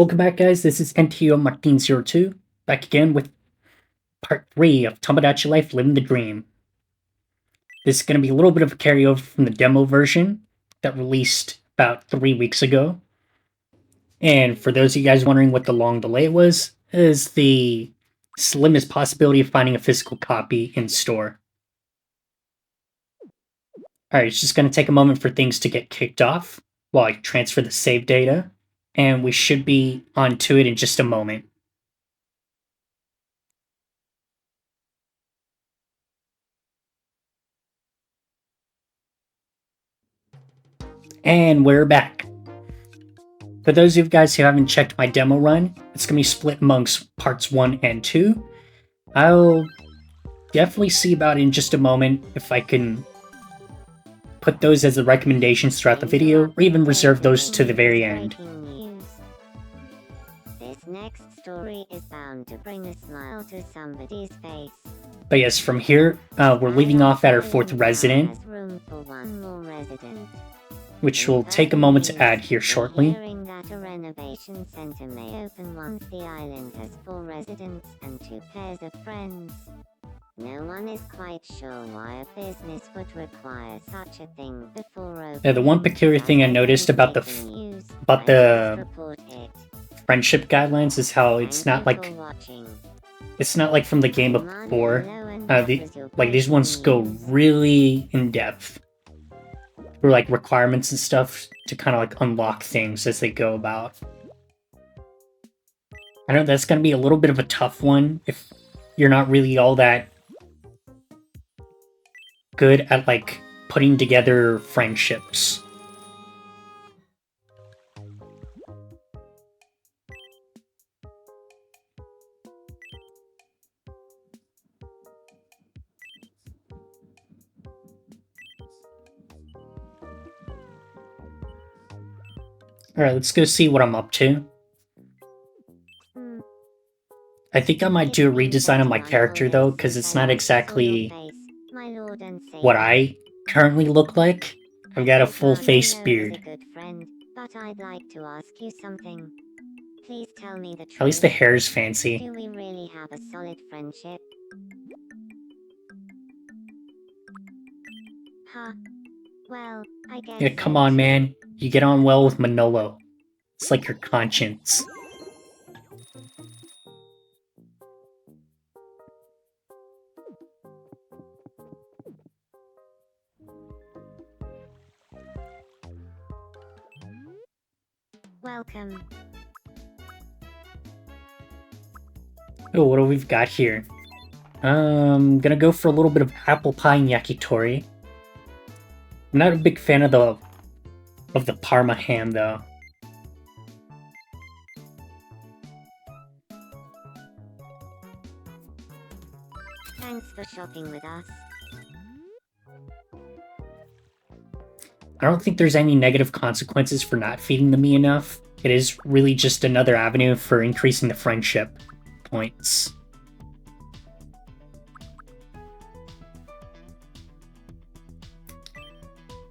Welcome back, guys. This is NTO Martin02, back again with part 3 of Tomodachi Life Living the Dream. This is going to be a little bit of a carryover from the demo version that released about 3 weeks ago. And for those of you guys wondering what the long delay was, is the slimmest possibility of finding a physical copy in store. Alright, it's just going to take a moment for things to get kicked off while I transfer the save data, and we should be on to it in just a moment. And we're back. For those of you guys who haven't checked my demo run, it's going to be split amongst parts 1 and 2. I'll definitely see about it in just a moment if I can put those as the recommendations throughout the video, or even reserve those to the very end. This next story is bound to bring a smile to somebody's face. But yes, from here, we're leaving off at our 4th resident, which will take a moment to add here shortly. That a renovation center may open once the island has 4 residents and 2 pairs of friends. No one is quite sure why a business would require such a thing before opening. Yeah, the one peculiar thing I noticed about the friendship guidelines is how it's not like from the game before. These ones go really in depth for like requirements and stuff to kind of like unlock things as they go about. I know that's gonna be a little bit of a tough one if you're not really all that good at like putting together friendships. Alright, let's go see what I'm up to. I think I might do a redesign of my character though, because it's not exactly what I currently look like. I've got a full face beard. But I'd like to ask you something. Please tell me the truth. At least the hair is fancy. Do we really have a solid friendship? Huh. Well, I guess. Yeah, come on, man. You get on well with Manolo. It's like your conscience. Welcome. Oh, what do we've got here? Gonna go for a little bit of apple pie and yakitori. I'm not a big fan of the Parma ham though. Thanks for shopping with us. I don't think there's any negative consequences for not feeding them enough. It is really just another avenue for increasing the friendship points.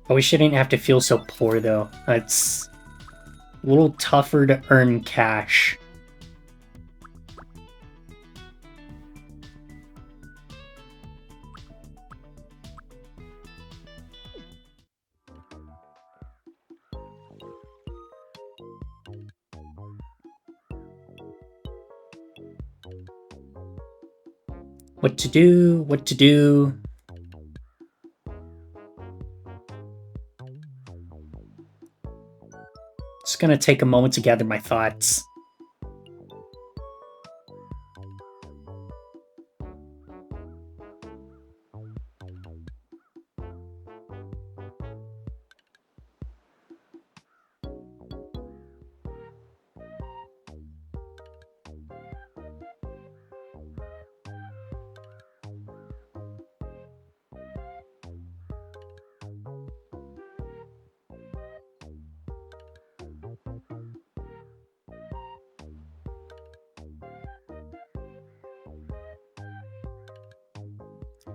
I wish I didn't have to feel so poor though. It's a little tougher to earn cash. What to do, what to do. Just gonna take a moment to gather my thoughts.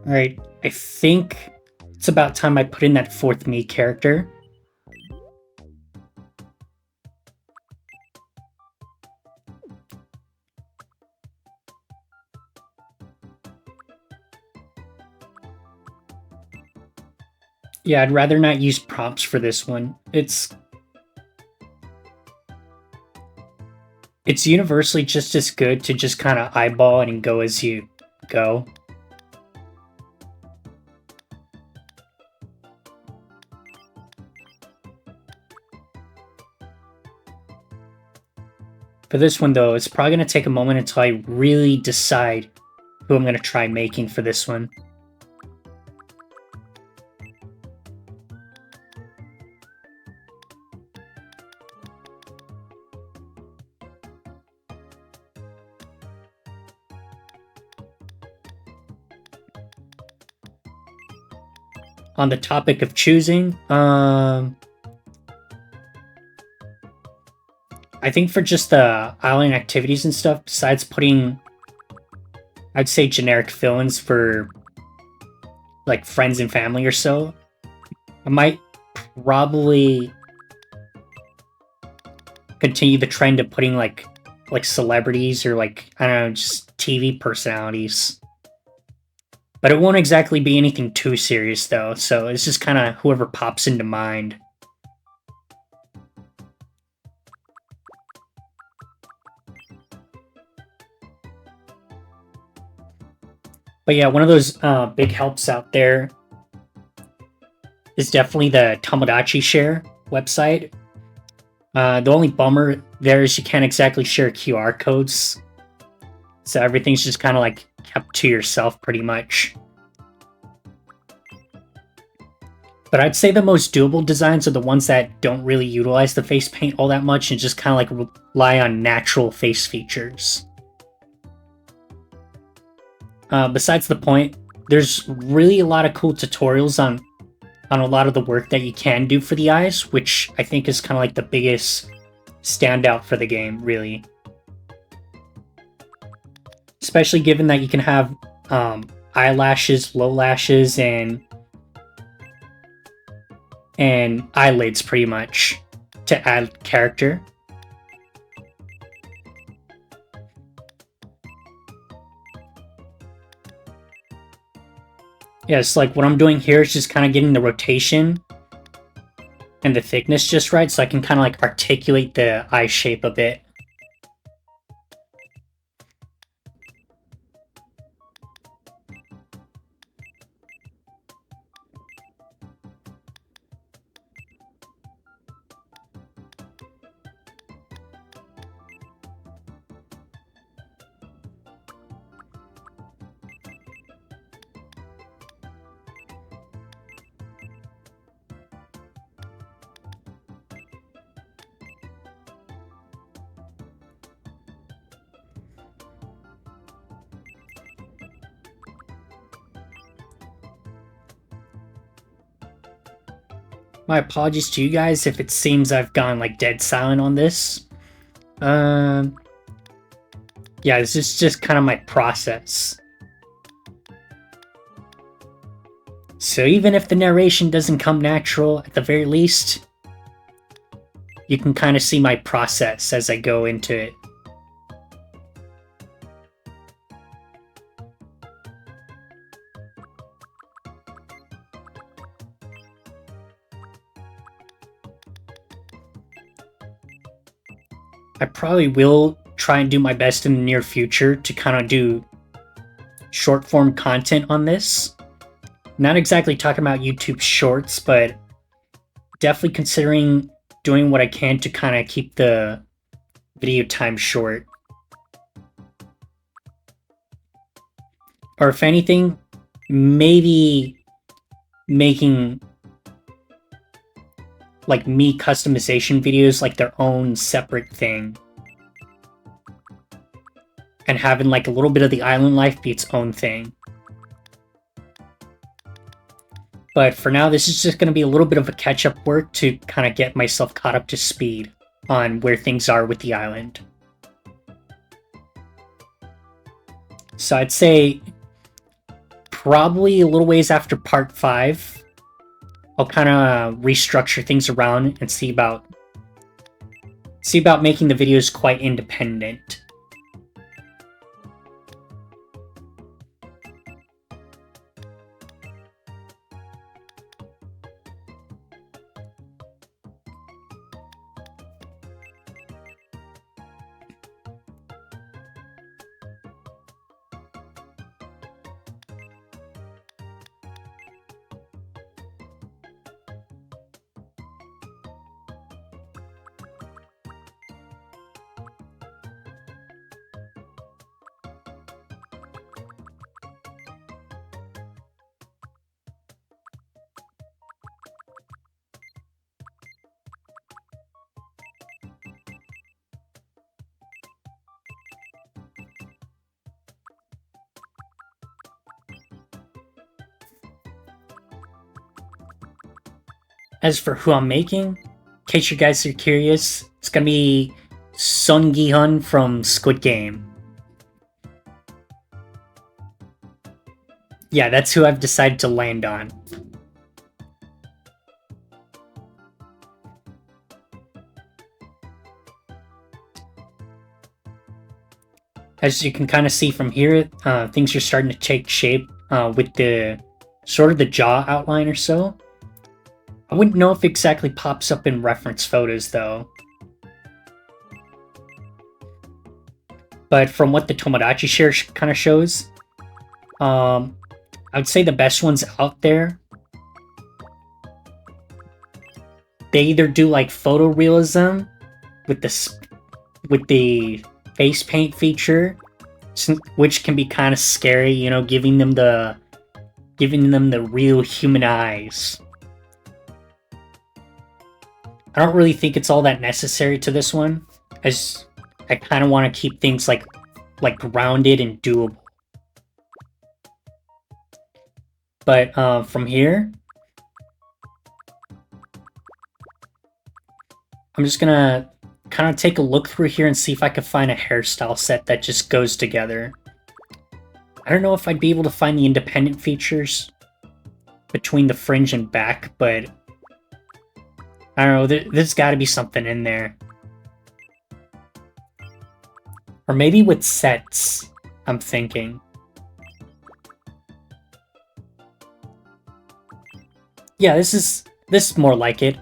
Alright, I think it's about time I put in that 4th me character. Yeah, I'd rather not use prompts for this one. It's universally just as good to just kind of eyeball it and go as you go. For this one, though, it's probably going to take a moment until I really decide who I'm going to try making for this one. On the topic of choosing, I think for just the island activities and stuff, besides putting, I'd say generic fill-ins for like friends and family or so, I might probably continue the trend of putting like celebrities or like, I don't know, just TV personalities. But it won't exactly be anything too serious though, so it's just kind of whoever pops into mind. But yeah, one of those big helps out there is definitely the Tomodachi Share website. The only bummer there is you can't exactly share QR codes, so everything's just kind of like kept to yourself pretty much. But I'd say the most doable designs are the ones that don't really utilize the face paint all that much and just kind of like rely on natural face features. Besides the point, there's really a lot of cool tutorials on a lot of the work that you can do for the eyes, which I think is kind of like the biggest standout for the game, really. Especially given that you can have eyelashes, low lashes, and eyelids pretty much to add character. Yeah, it's like what I'm doing here is just kind of getting the rotation and the thickness just right so I can kind of like articulate the eye shape a bit. My apologies to you guys if it seems I've gone like dead silent on this. Yeah, this is just kind of my process. So even if the narration doesn't come natural, at the very least, you can kind of see my process as I go into it. I probably will try and do my best in the near future to kind of do short form content on this. Not exactly talking about YouTube shorts, but definitely considering doing what I can to kind of keep the video time short. Or if anything, maybe making like me customization videos like their own separate thing. And having like a little bit of the island life be its own thing. But for now, this is just going to be a little bit of a catch-up work to kind of get myself caught up to speed on where things are with the island. So I'd say probably a little ways after part 5, I'll kind of restructure things around and see about making the videos quite independent. As for who I'm making, in case you guys are curious, it's gonna be Sung Gi-hun from Squid Game. Yeah, that's who I've decided to land on. As you can kind of see from here, things are starting to take shape with the sort of the jaw outline or so. I wouldn't know if it exactly pops up in reference photos though. But from what the Tomodachi share kind of shows, I would say the best ones out there, they either do like photorealism with the face paint feature, which can be kind of scary, you know, giving them the real human eyes. I don't really think it's all that necessary to this one, as I kind of want to keep things like grounded and doable. But from here, I'm just gonna kind of take a look through here and see if I can find a hairstyle set that just goes together. I don't know if I'd be able to find the independent features between the fringe and back, but I don't know, there's got to be something in there. Or maybe with sets, I'm thinking. Yeah, this is more like it.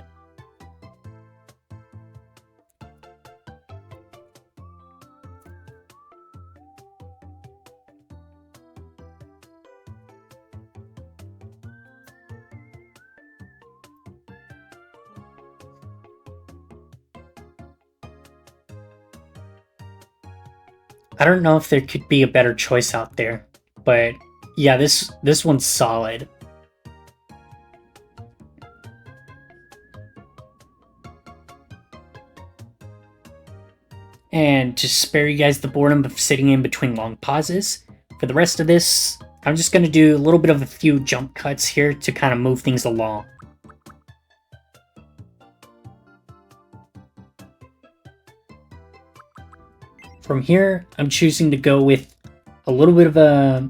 I don't know if there could be a better choice out there, but yeah, this one's solid. And to spare you guys the boredom of sitting in between long pauses, for the rest of this, I'm just going to do a little bit of a few jump cuts here to kind of move things along. From here, I'm choosing to go with a little bit of a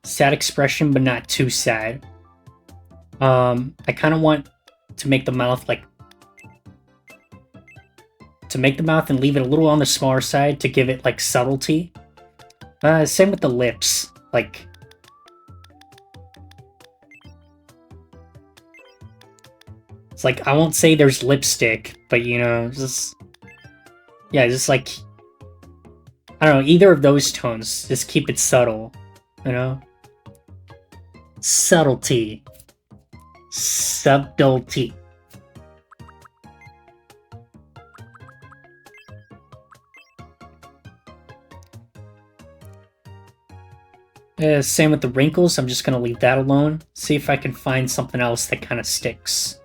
sad expression, but not too sad. I kind of want to make the mouth and leave it a little on the smaller side to give it like subtlety. Same with the lips, like it's like I won't say there's lipstick, but you know, just like I don't know, either of those tones, just keep it subtle, you know? Subtlety. Subtlety. Same with the wrinkles, I'm just going to leave that alone. See if I can find something else that kind of sticks.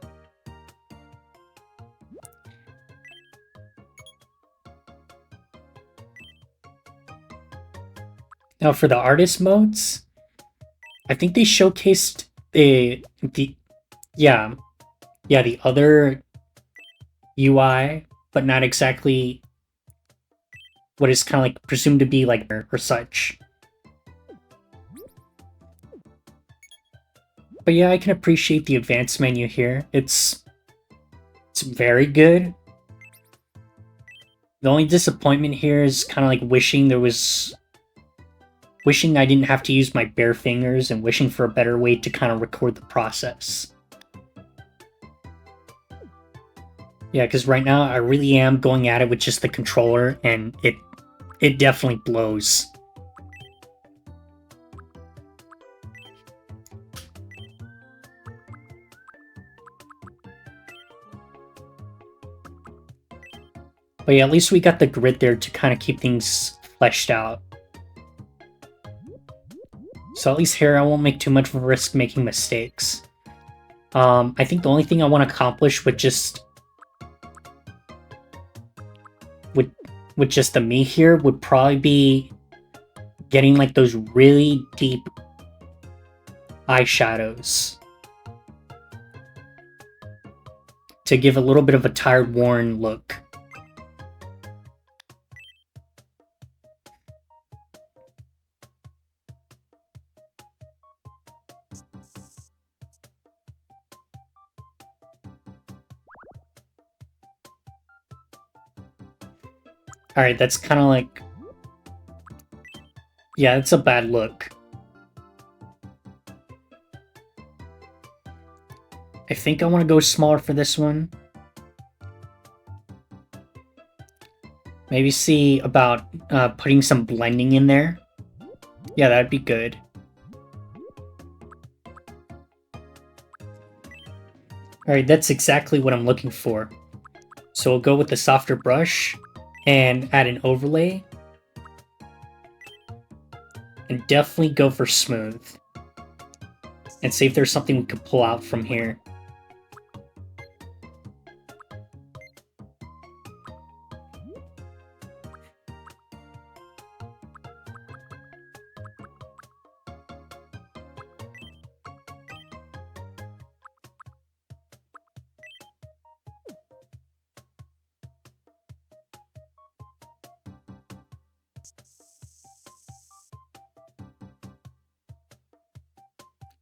Now for the artist modes, I think they showcased the other UI, but not exactly what is kind of like presumed to be like or such. But yeah, I can appreciate the advanced menu here. It's very good. The only disappointment here is kind of like wishing I didn't have to use my bare fingers and wishing for a better way to kind of record the process. Yeah, because right now I really am going at it with just the controller and it definitely blows. But yeah, at least we got the grid there to kind of keep things fleshed out. So at least here I won't make too much of a risk making mistakes. I think the only thing I want to accomplish with just the me here would probably be getting like those really deep eyeshadows. to give a little bit of a tired, worn look. Alright, that's kind of like... Yeah, it's a bad look. I think I want to go smaller for this one. Maybe see about putting some blending in there. Yeah, that'd be good. Alright, that's exactly what I'm looking for. So we'll go with the softer brush and add an overlay. And definitely go for smooth. And see if there's something we could pull out from here.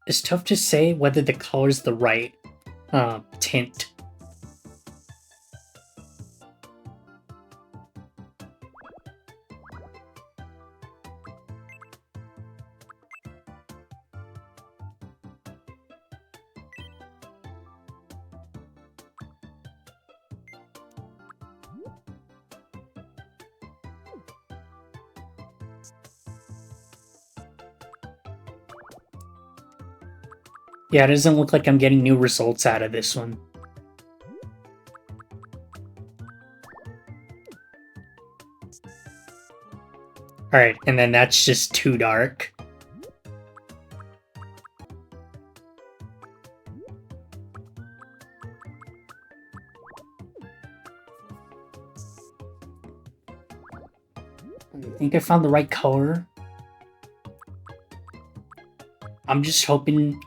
It's tough to say whether the color's the right tint. Yeah, it doesn't look like I'm getting new results out of this one. Alright, and then that's just too dark. I think I found the right color. I'm just hoping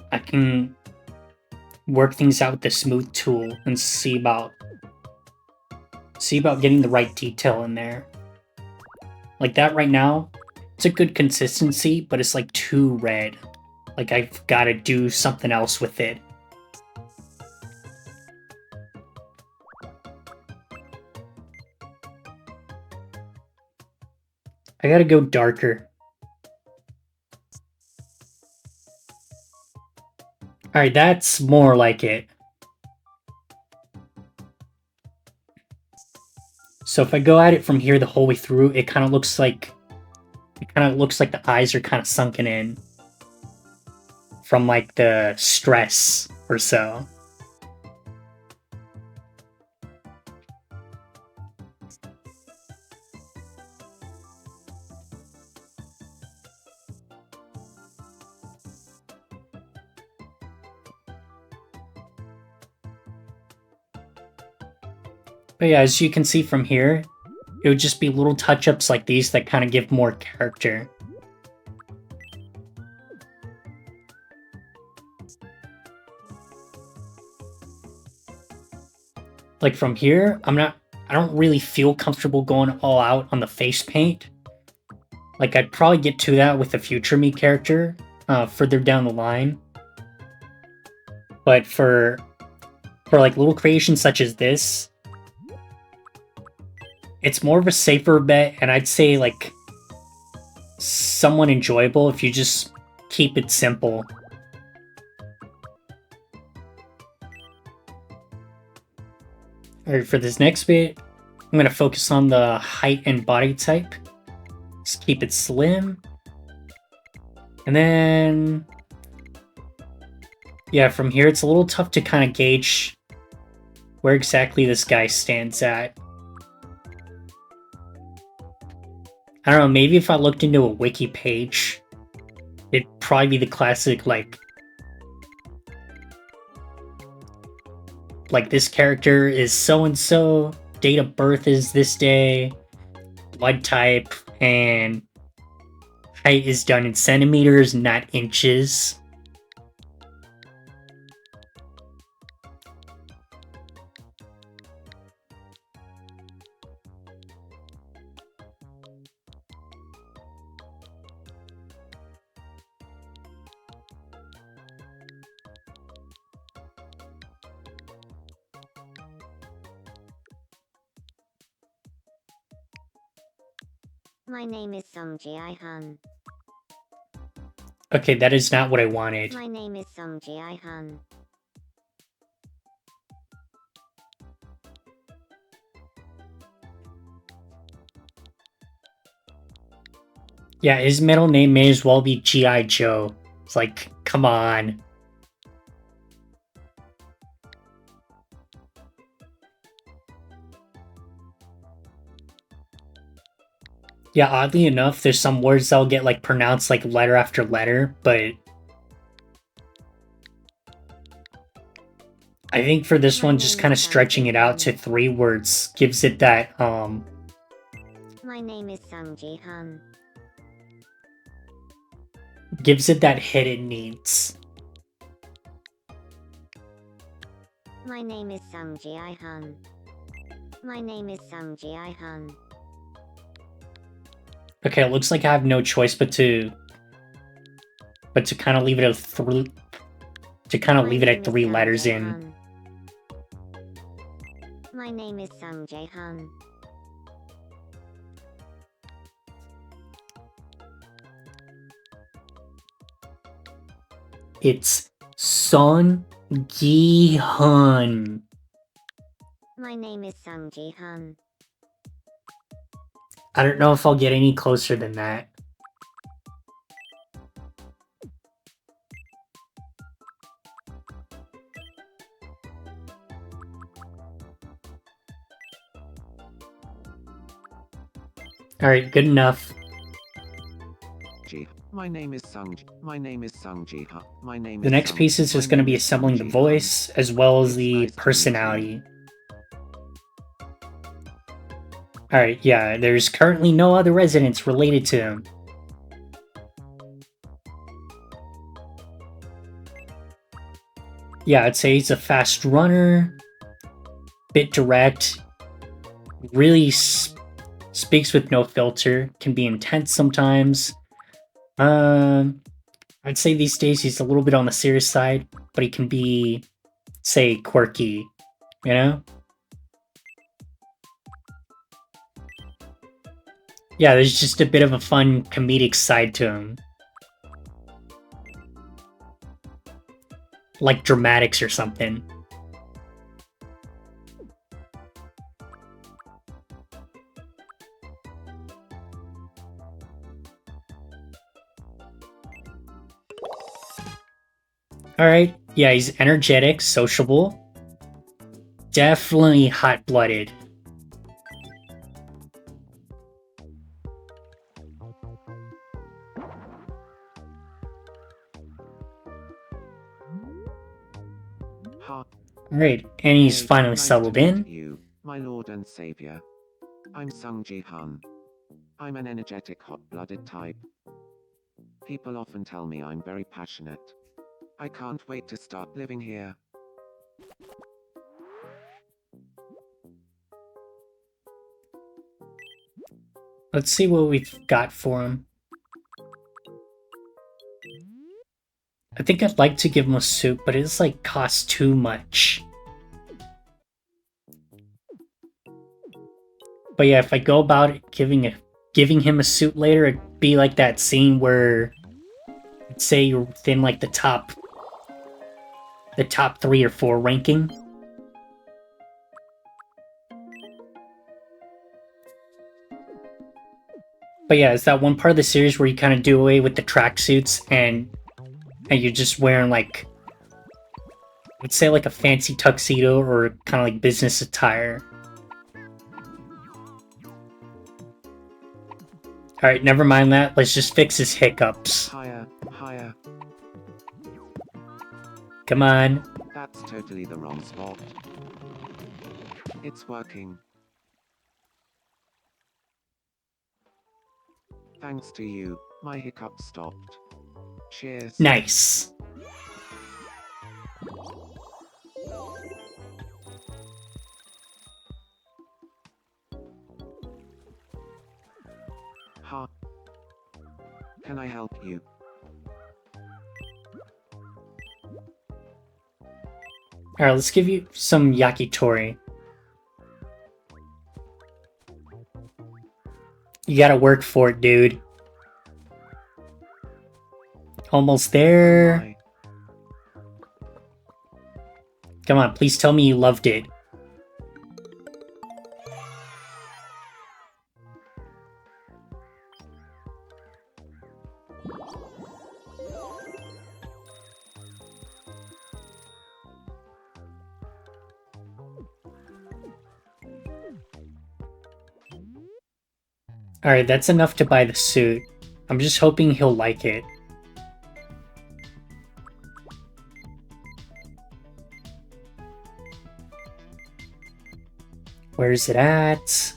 I can work things out with the smooth tool and see about getting the right detail in there. Like that right now, it's a good consistency, but it's like too red. Like I've got to do something else with it. I gotta go darker. Alright, that's more like it. So if I go at it from here the whole way through, it kind of looks like the eyes are kind of sunken in from like the stress or so. But yeah, as you can see from here, it would just be little touch-ups like these that kind of give more character. Like from here, I don't really feel comfortable going all out on the face paint. Like I'd probably get to that with a future me character further down the line. But for like little creations such as this, it's more of a safer bet, and I'd say like somewhat enjoyable if you just keep it simple. Alright, for this next bit, I'm going to focus on the height and body type. Just keep it slim. And then... yeah, from here it's a little tough to kind of gauge where exactly this guy stands at. I don't know, maybe if I looked into a wiki page, it'd probably be the classic, like this character is so-and-so, date of birth is this day, blood type, and height is done in centimeters, not inches. My name is Sungji-hun. Okay, that is not what I wanted. My name is Sungji-hun. Yeah, his middle name may as well be G.I. Joe. It's like, come on. Yeah, oddly enough, there's some words that'll get like pronounced like letter after letter, but I think for this one, just kind of stretching it out to 3 words gives it that, My name is Sungji-hun. gives it that hit it needs. My name is Sungji-hun. My name is Sungji-hun. Okay, it looks like I have no choice but to kind of leave it at 3, to kind of leave it at 3 letters in. My name is Sungji-hun. It's Son Gi-hun. My name is Sungji-hun. I don't know if I'll get any closer than that. Alright, good enough. My name is Sungji. My name is Sungji. My name The next piece is just going to be assembling the voice as well as the personality. Alright, yeah, there's currently no other residents related to him. Yeah, I'd say he's a fast runner, bit direct, really speaks with no filter, can be intense sometimes. I'd say these days he's a little bit on the serious side, but he can be, say, quirky, you know? Yeah, there's just a bit of a fun comedic side to him. Like dramatics or something. Alright, yeah, he's energetic, sociable. Definitely hot-blooded. Alright, and he's finally settled in. You, my lord and savior. I'm Sungji-hun. I'm an energetic, hot-blooded type. People often tell me I'm very passionate. I can't wait to start living here. Let's see what we've got for him. I think I'd like to give him a suit, but it's like costs too much. But yeah, if I go about it giving him a suit later, it'd be like that scene where, let's say you're within like the top 3 or 4 ranking. But yeah, it's that one part of the series where you kind of do away with the tracksuits and you're just wearing like, let's say like a fancy tuxedo or kind of like business attire. Alright, never mind that. Let's just fix his hiccups. Higher, higher. Come on. That's totally the wrong spot. It's working. Thanks to you, my hiccups stopped. Cheers. Nice. Ha. Can I help you? Alright, let's give you some yakitori. You gotta work for it, dude. Almost there. Come on, please tell me you loved it. Alright, that's enough to buy the suit. I'm just hoping he'll like it. Where's it at?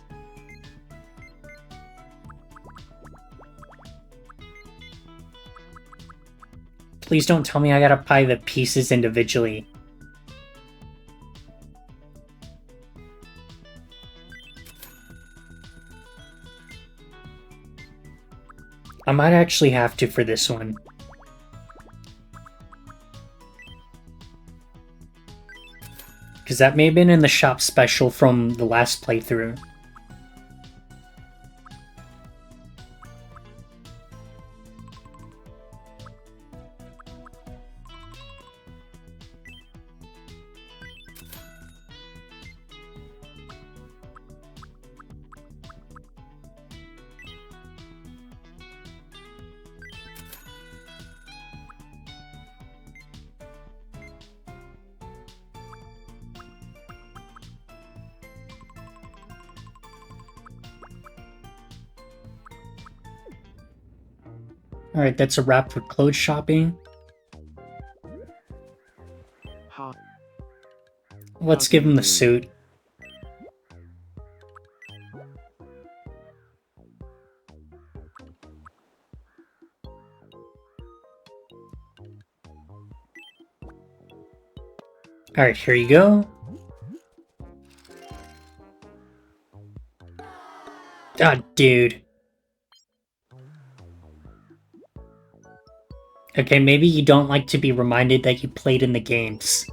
Please don't tell me I gotta buy the pieces individually. I might actually have to for this one. Because that may have been in the shop special from the last playthrough. Alright, that's a wrap for clothes shopping. Huh. Let's give him the suit. Alright, here you go. God, dude. Okay, maybe you don't like to be reminded that you played in the games.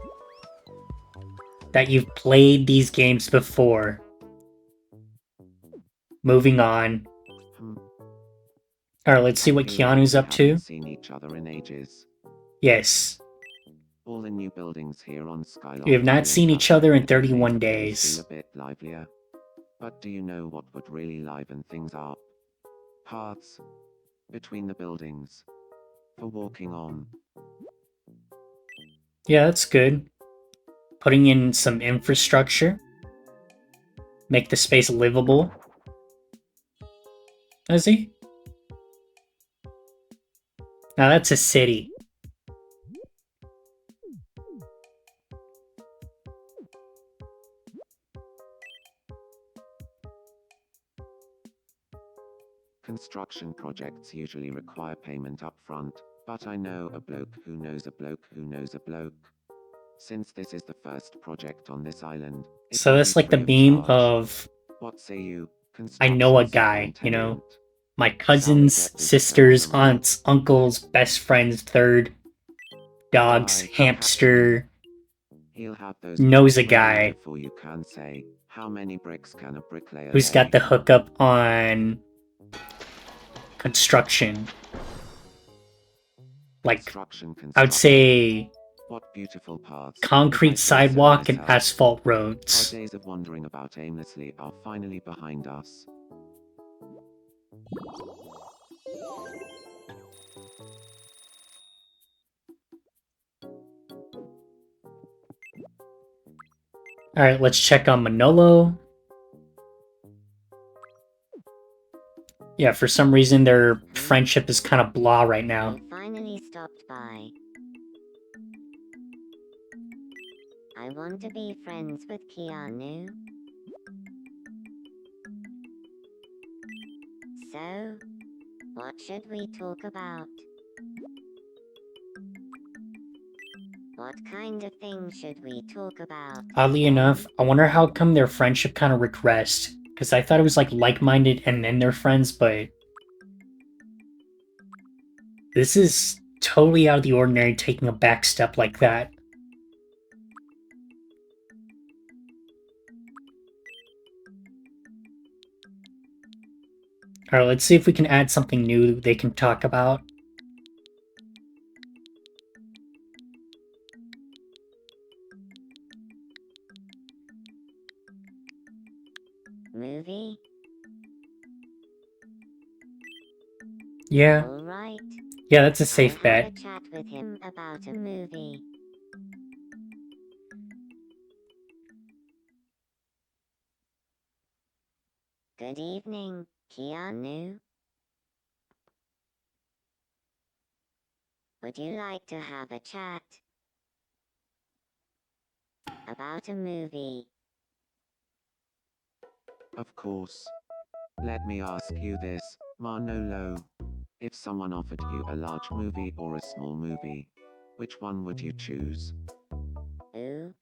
That you've played these games before. Moving on. Alright, let's see what Keanu's up to. Haven't seen each other in ages. Yes. All the new buildings here on Skyloft We have not Island seen have each other in definitely 31 made the place days. feel a bit livelier. But do you know what would really liven things up? Paths between the buildings for walking on. Yeah, that's good. Putting in some infrastructure. Make the space livable. Is he? Now that's a city. Construction projects usually require payment up front, but I know a bloke who knows a bloke who knows a bloke. Since this is the first project on this island, it So will that's be like the free meme charge. of What say you? I know a Construction guy, you know? superintendent? My Shall we cousins, get this sisters, over and aunts, uncles, best friends, third, dogs, Why, hamster, he'll have those knows a bricks ready guy before you can say, how many bricks can a bricklayer who's lay? got the hookup on construction. Like, Construction, I would say what beautiful paths. If I concrete say so sidewalk and myself. asphalt Our roads. days of wandering about aimlessly are finally behind us. Alright, let's check on Manolo. Yeah, for some reason their friendship is kind of blah right now. They finally stopped by. I want to be friends with Keanu. So, what should we talk about? What kind of things should we talk about? Oddly enough, I wonder how come their friendship kind of regressed. Because I thought it was like like-minded and then they're friends, but this is totally out of the ordinary taking a back step like that. Alright, let's see if we can add something new they can talk about. Movie? Yeah. Alright. Yeah, that's a I'll safe have bet. a chat with him about a movie. Good evening, Keanu. Would you like to have a chat about a movie? Of course. Let me ask you this, Manolo. If someone offered you a large movie or a small movie, which one would you choose? Ooh,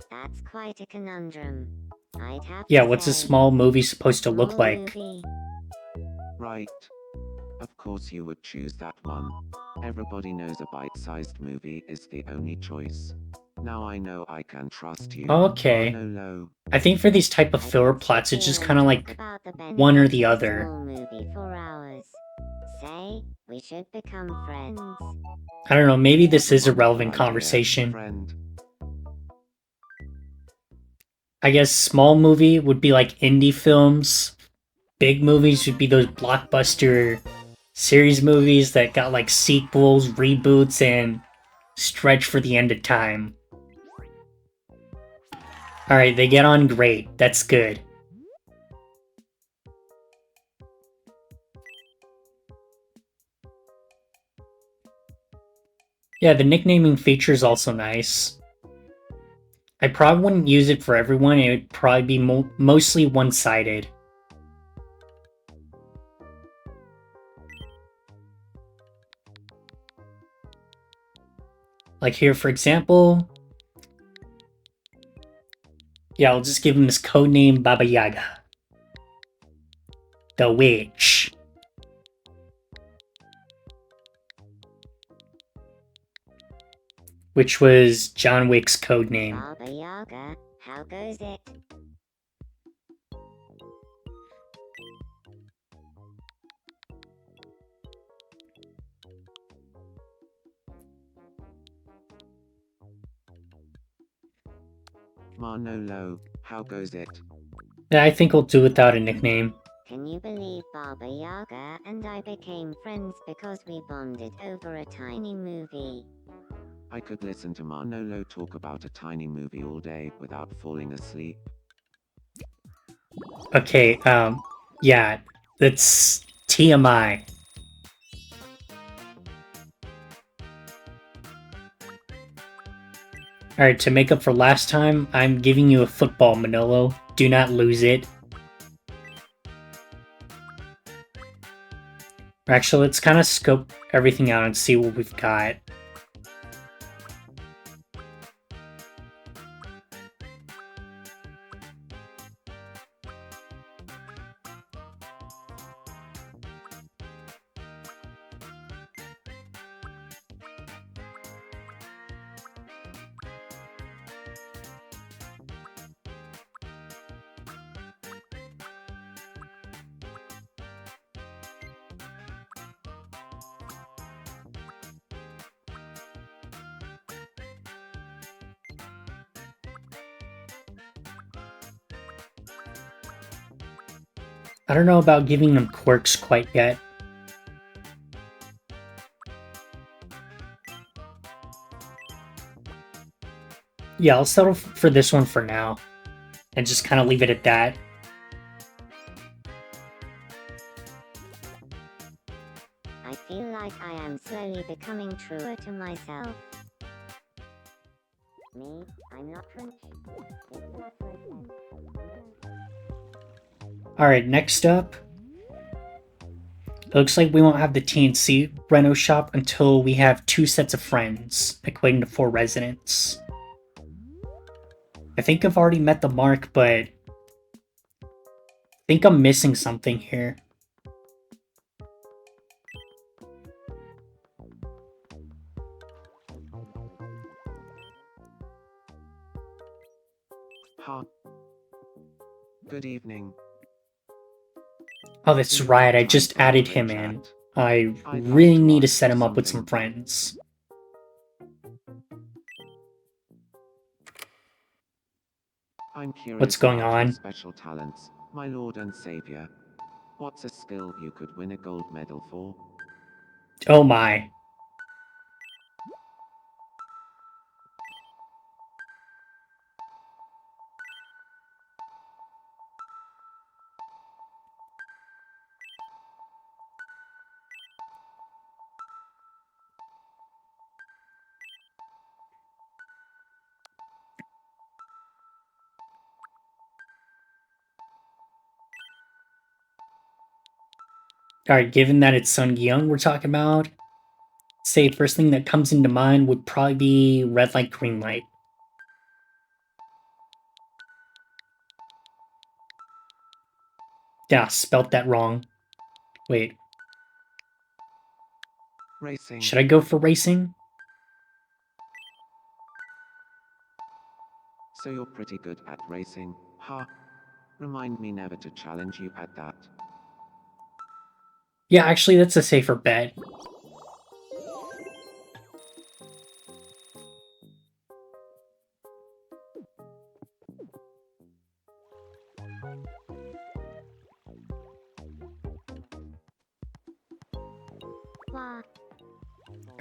that's quite a conundrum. I'd have Yeah, to what's a say, small movie supposed to look small like? movie. Right. Of course you would choose that one. Everybody knows a bite-sized movie is the only choice. Now I know I can trust you. Okay. Manolo. I think for these type of I filler could sit plots, it's here just and kind of talk like about the one or benefits the of a other. small movie for hours. Say, we should become friends. I don't know, maybe this That's is a wonderful relevant idea, conversation. friend. I guess small movie would be like indie films. Big movies would be those blockbuster series movies that got like sequels, reboots, and stretch for the end of time. Alright, they get on great. That's good. Yeah, the nicknaming feature is also nice. I probably wouldn't use it for everyone. It would probably be mostly one-sided. Like here, for example, yeah, I'll just give him his codename Baba Yaga. The Witch. Which was John Wick's codename. Baba Yaga, how goes it? Manolo, how goes it? Yeah, I think we'll do without a nickname. Can you believe Baba Yaga and I became friends because we bonded over a tiny movie? I could listen to Manolo talk about a tiny movie all day without falling asleep. Okay, yeah, that's TMI. Alright, to make up for last time, I'm giving you a football, Manolo. Do not lose it. Actually, let's kind of scope everything out and see what we've got. I don't know about giving them quirks quite yet. Yeah, I'll settle for this one for now. And just kind of leave it at that. I feel like I am slowly becoming truer to myself. Me, I'm not French. It's not French. Alright, next up. It looks like we won't have the TNC Reno shop until we have 2 sets of friends, equating to 4 residents. I think I've already met the mark, but I think I'm missing something here. Huh. Good evening. Oh, that's Do you right, have I time just for a added quick him in. chat? I I'd like really to need to ask set you him up with some something. friends. I'm What's curious going about your on? special talents, my lord and savior. What's a skill you could win a gold medal for? Oh my. Alright, given that it's Sun Young we're talking about, say first thing that comes into mind would probably be red light, green light. Yeah, spelt that wrong. Wait, Racing. should I go for racing? So you're pretty good at racing, huh? Remind me never to challenge you at that. Yeah, actually, that's a safer bet. Wah.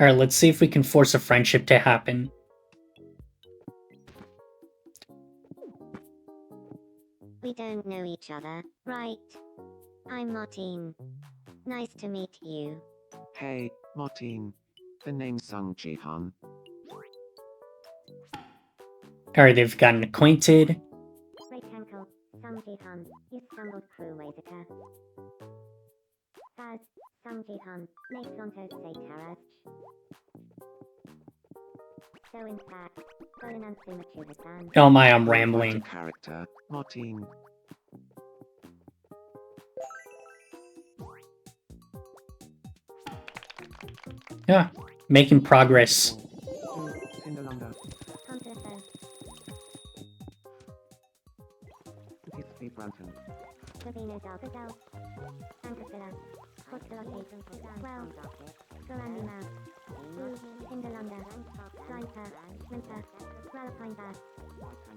Alright, let's see if we can force a friendship to happen. We don't know each other, right? I'm Martine. Nice to meet you. Hey, Martine. The name's Sung Ji-han. Alright, they've gotten acquainted. Great ankle, Sung Ji-han. You stumbled through Waitaka. Faz, Sung Ji-han. Make Santos say Taraj. So in fact, Bolinan Sumachuva-san. Oh my, I'm What about a rambling. character, Martine? Yeah, making progress. Cinderlanda. Contoso, Tisby Branton. Savino Dalgazal. Ankasilla. Hostility. Well, Gorandi Mouse. Cinderlanda. Slimer. Whimper. Ralapine Bat.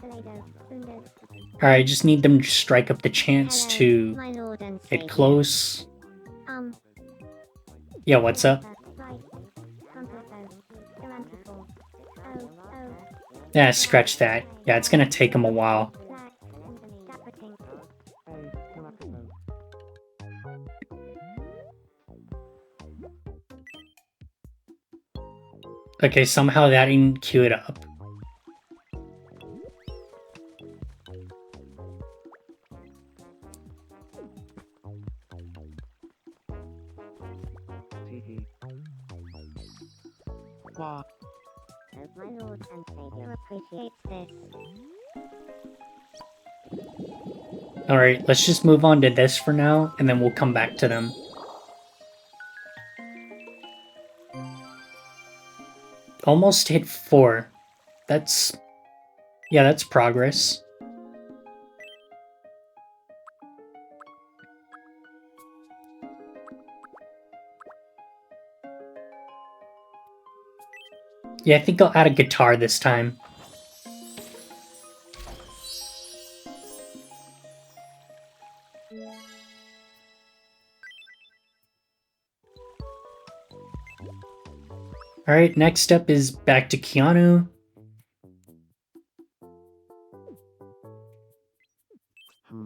Toledo. Bundes. Alright, just need them to strike up the chance Hello, to my lord and get savior. close. Um, Yeah, what's up? right. Contoso. Durantifor. Oh. Yeah, scratch that. Yeah, it's gonna take them a while. Black. Dapper Pink. Okay, somehow that didn't queue it up. Teehee. Wah. Hope my lord and savior appreciates this. Alright, let's just move on to this for now, and then we'll come back to them. Almost hit 4. That's... yeah, that's progress. Yeah, I think I'll add a guitar this time. Alright, next up is back to Keanu. Hmm.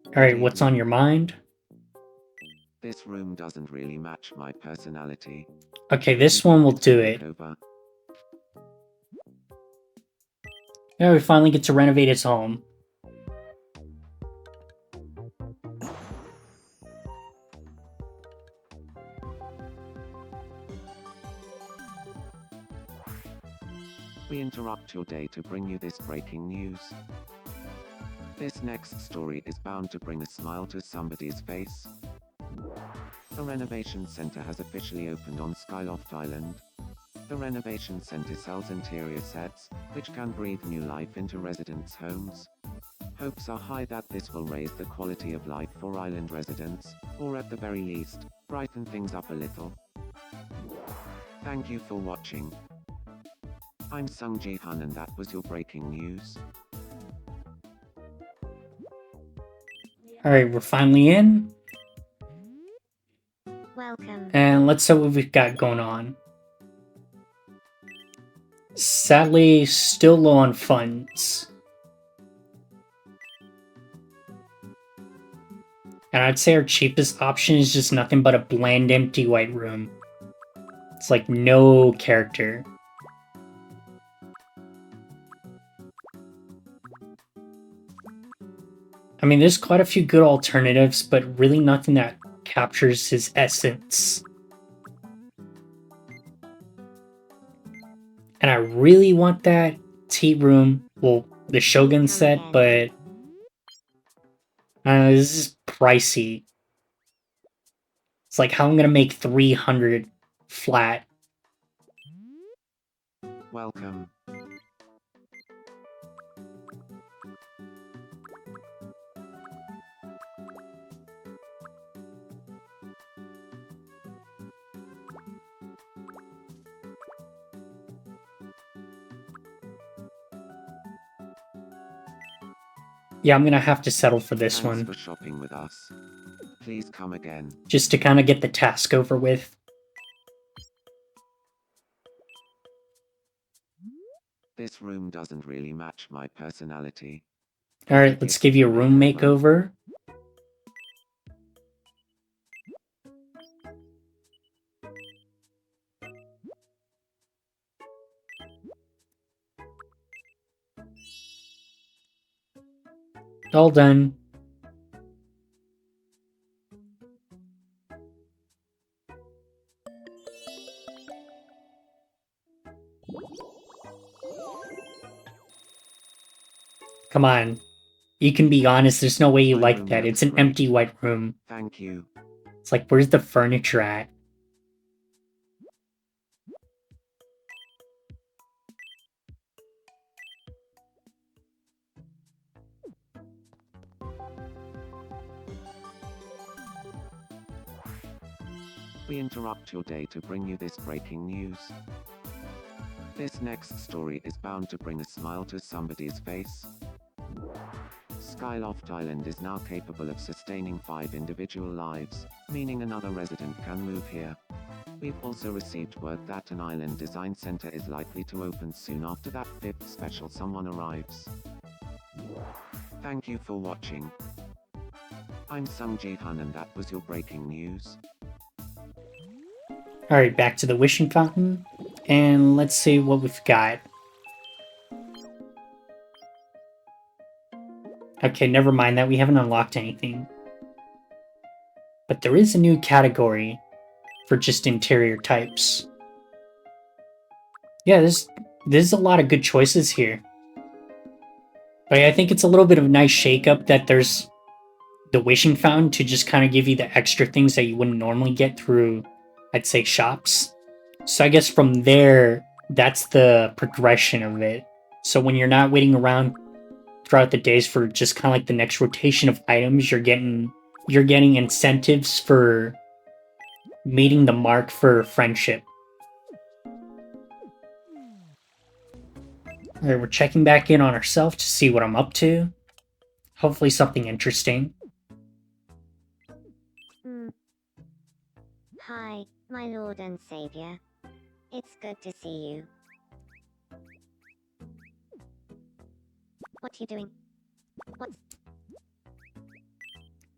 Alright, what's on your mind? This room doesn't really match my personality. Okay, this one will do it. Over. Now we finally get to renovate his home. We interrupt your day to bring you this breaking news. This next story is bound to bring a smile to somebody's face. The Renovation Center has officially opened on Skyloft Island. The Renovation Center sells interior sets, which can breathe new life into residents' homes. Hopes are high that this will raise the quality of life for island residents, or at the very least, brighten things up a little. Thank you for watching. I'm Sung Ji Han and that was your breaking news. Alright, we're finally in. Welcome. And let's see what we've got going on. Sadly, still low on funds. And I'd say our cheapest option is just nothing but a bland empty white room. It's like no character. I mean, there's quite a few good alternatives, but really nothing that captures his essence. And I really want that tea room, well, the Shogun set, but this is pricey. It's like how I'm gonna make 300 flat. Welcome. Yeah, I'm gonna have to settle for this Thanks one. for shopping with us. Please come again. Just to kind of get the task over with. This room doesn't really match my personality. Alright, let's give you a room makeover. All done. Come on. You can be honest, there's no way you My like room that. looks It's an great. empty white room. Thank you. It's like, where's the furniture at? We interrupt your day to bring you this breaking news. This next story is bound to bring a smile to somebody's face. Skyloft Island is now capable of sustaining 5 individual lives, meaning another resident can move here. We've also received word that an island design center is likely to open soon after that 5th special someone arrives. Thank you for watching. I'm Sung Ji Han and that was your breaking news. Alright, back to the wishing fountain. And let's see what we've got. Okay, never mind that. We haven't unlocked anything. But there is a new category for just interior types. Yeah, there's a lot of good choices here. But I think it's a little bit of a nice shakeup that there's the wishing fountain to just kind of give you the extra things that you wouldn't normally get through, I'd say, shops. So I guess from there, that's the progression of it. So when you're not waiting around throughout the days for just kind of like the next rotation of items, you're getting incentives for meeting the mark for friendship. Alright, we're checking back in on ourselves to see what I'm up to. Hopefully something interesting. Hi, my lord and savior. It's good to see you. What you doing? What's...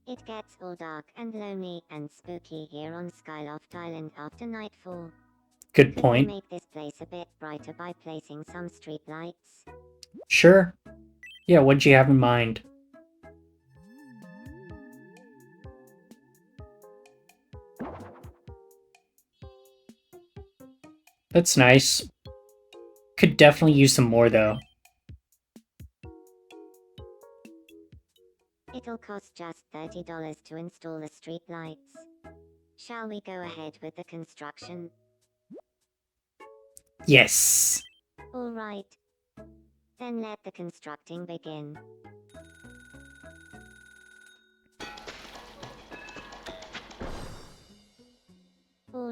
It gets all dark and lonely and spooky here on Skyloft Island after nightfall. Good Could point. we make this place a bit brighter by placing some street lights? Sure. Yeah, what'd you have in mind? That's nice. Could definitely use some more, though. It'll cost just $30 to install the street lights. Shall we go ahead with the construction? Yes. Alright. Then let the constructing begin.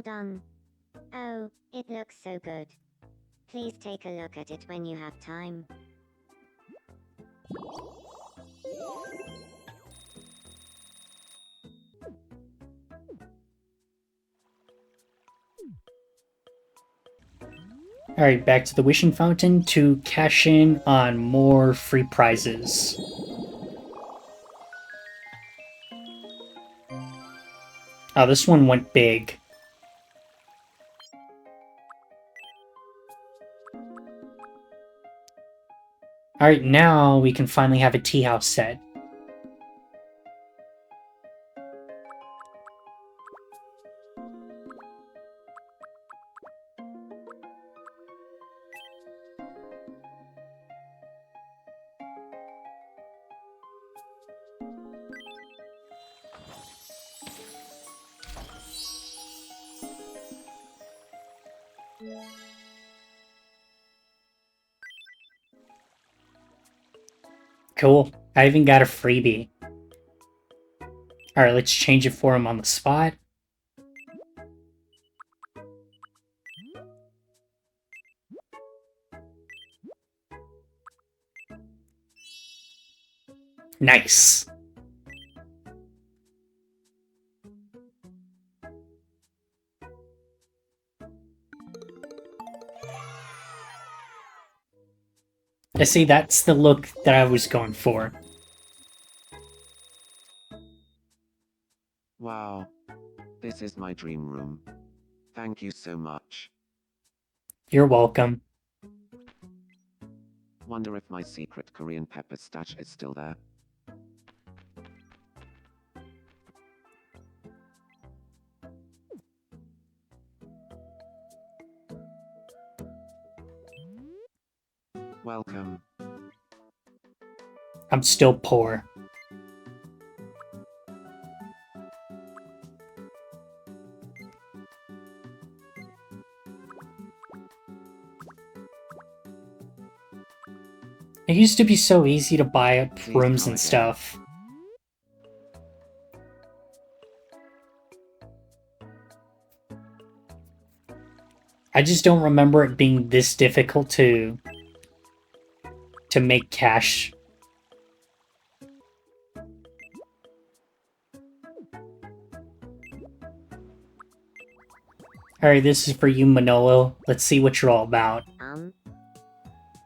done. Oh, it looks so good. Please take a look at it when you have time. Alright, back to the wishing fountain to cash in on more free prizes. Oh, this one went big. Alright, now we can finally have a tea house set. Cool. I even got a freebie. Alright, let's change it for him on the spot. Nice. I see, that's the look that I was going for. Wow. This is my dream room. Thank you so much. You're welcome. Wonder if my secret Korean pepper stash is still there. Welcome. I'm still poor. It used to be so easy to buy up Please rooms come and again. stuff. I just don't remember it being this difficult to make cash. Alright, this is for you, Manolo. Let's see what you're all about.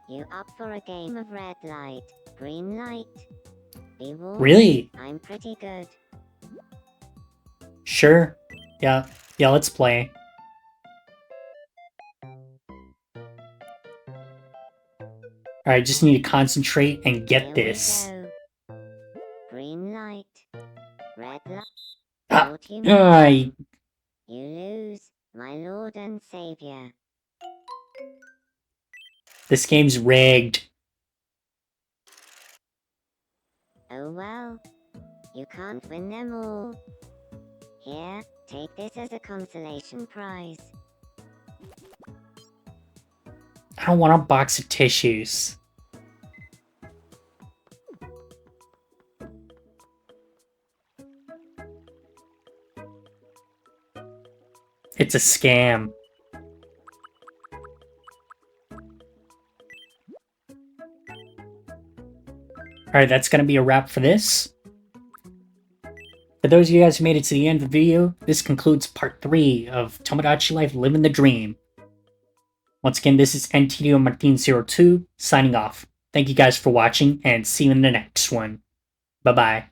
You up for a game of red light, green light? Be warned, Really? I'm pretty good. Sure. Yeah, let's play. Alright, just need to concentrate and get Here this. we go. Green light, red light. Ah, Thought you might I, You lose, my lord and savior. this game's rigged. Oh well, you can't win them all. Here, take this as a consolation prize. I don't want a box of tissues. It's a scam. Alright, that's gonna be a wrap for this. For those of you guys who made it to the end of the video, this concludes part 3 of Tomodachi Life Living the Dream. Once again, this is NTDO Martin02 signing off. Thank you guys for watching, and see you in the next one. Bye-bye.